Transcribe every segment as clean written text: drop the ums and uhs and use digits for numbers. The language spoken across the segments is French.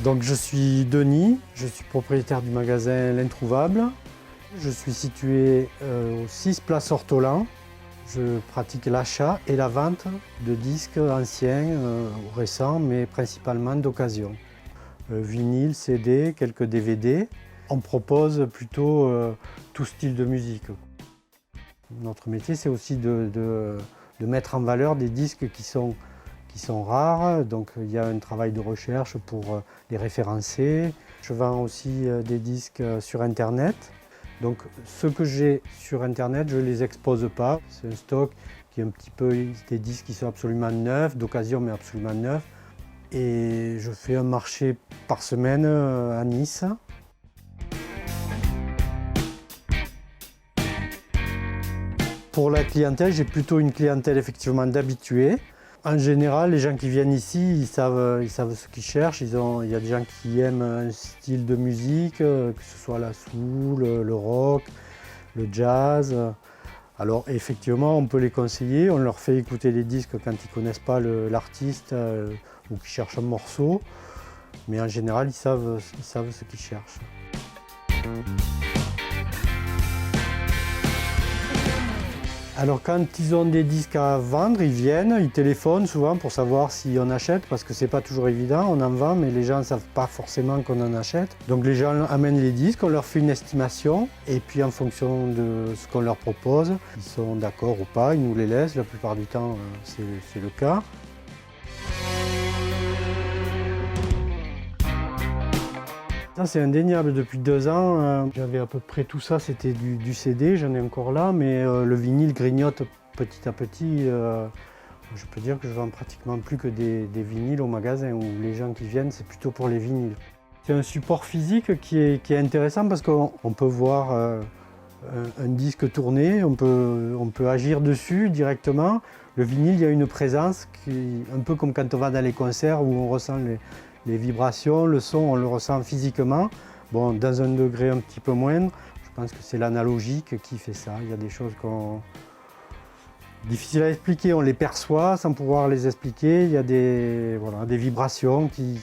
Donc je suis Denis, je suis propriétaire du magasin L'Introuvable. Je suis situé au 6 place Ortolan. Je pratique l'achat et la vente de disques anciens ou récents, mais principalement d'occasion. Vinyle, CD, quelques DVD. On propose plutôt tout style de musique. Notre métier, c'est aussi de mettre en valeur des disques qui sont rares, donc il y a un travail de recherche pour les référencer. Je vends aussi des disques sur Internet. Donc ce que j'ai sur Internet, je ne les expose pas. C'est un stock qui est un petit peu des disques qui sont absolument neufs, d'occasion mais absolument neufs. Et je fais un marché par semaine à Nice. Pour la clientèle, j'ai plutôt une clientèle effectivement d'habitués. En général, les gens qui viennent ici, ils savent ce qu'ils cherchent. Il y a des gens qui aiment un style de musique, que ce soit la soul, le rock, le jazz. Alors effectivement, on peut les conseiller, on leur fait écouter les disques quand ils ne connaissent pas l'artiste ou qu'ils cherchent un morceau. Mais en général, ils savent ce qu'ils cherchent. Alors quand ils ont des disques à vendre, ils viennent, ils téléphonent souvent pour savoir si on achète, parce que c'est pas toujours évident, on en vend mais les gens ne savent pas forcément qu'on en achète. Donc les gens amènent les disques, on leur fait une estimation et puis en fonction de ce qu'on leur propose, ils sont d'accord ou pas, ils nous les laissent, la plupart du temps c'est le cas. Ça c'est indéniable, depuis 2 ans, j'avais à peu près tout ça, c'était du CD, j'en ai encore là, mais le vinyle grignote petit à petit. Je peux dire que je vends pratiquement plus que des vinyles au magasin, où les gens qui viennent, c'est plutôt pour les vinyles. C'est un support physique qui est intéressant parce qu'on peut voir un disque tourner, on peut agir dessus directement. Le vinyle, il y a une présence qui, un peu comme quand on va dans les concerts où on ressent les vibrations, le son, on le ressent physiquement. Bon, dans un degré un petit peu moindre, je pense que c'est l'analogique qui fait ça. Il y a des choses difficiles à expliquer, on les perçoit sans pouvoir les expliquer. Il y a des vibrations qu'il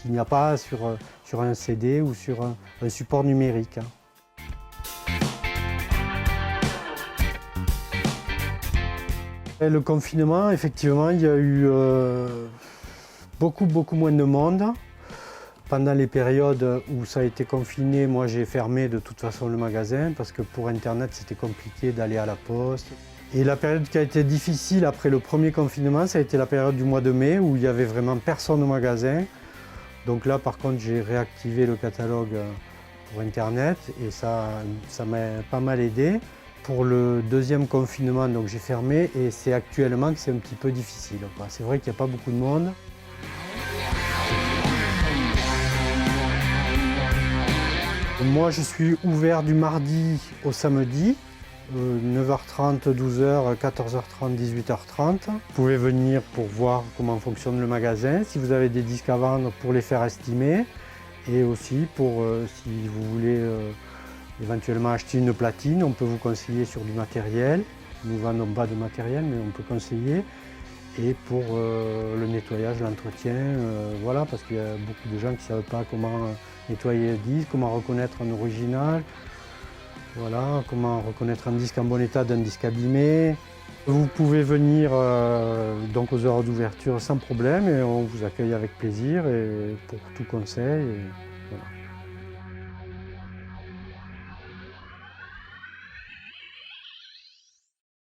n'y a pas sur un CD ou sur un support numérique. Et le confinement, effectivement, il y a eu beaucoup moins de monde. Pendant les périodes où ça a été confiné, moi j'ai fermé de toute façon le magasin parce que pour Internet c'était compliqué d'aller à la poste. Et la période qui a été difficile après le premier confinement, ça a été la période du mois de mai où il n'y avait vraiment personne au magasin. Donc là par contre j'ai réactivé le catalogue pour Internet et ça m'a pas mal aidé. Pour le deuxième confinement, donc j'ai fermé et c'est actuellement que c'est un petit peu difficile. C'est vrai qu'il n'y a pas beaucoup de monde. Moi, je suis ouvert du mardi au samedi, 9h30, 12h, 14h30, 18h30. Vous pouvez venir pour voir comment fonctionne le magasin, si vous avez des disques à vendre pour les faire estimer et aussi pour, si vous voulez éventuellement acheter une platine, on peut vous conseiller sur du matériel. Nous ne vendons pas de matériel, mais on peut conseiller. Et pour le nettoyage, l'entretien, voilà, parce qu'il y a beaucoup de gens qui ne savent pas comment nettoyer le disque, comment reconnaître un original, voilà, comment reconnaître un disque en bon état d'un disque abîmé. Vous pouvez venir donc aux heures d'ouverture sans problème et on vous accueille avec plaisir et pour tout conseil. Et voilà.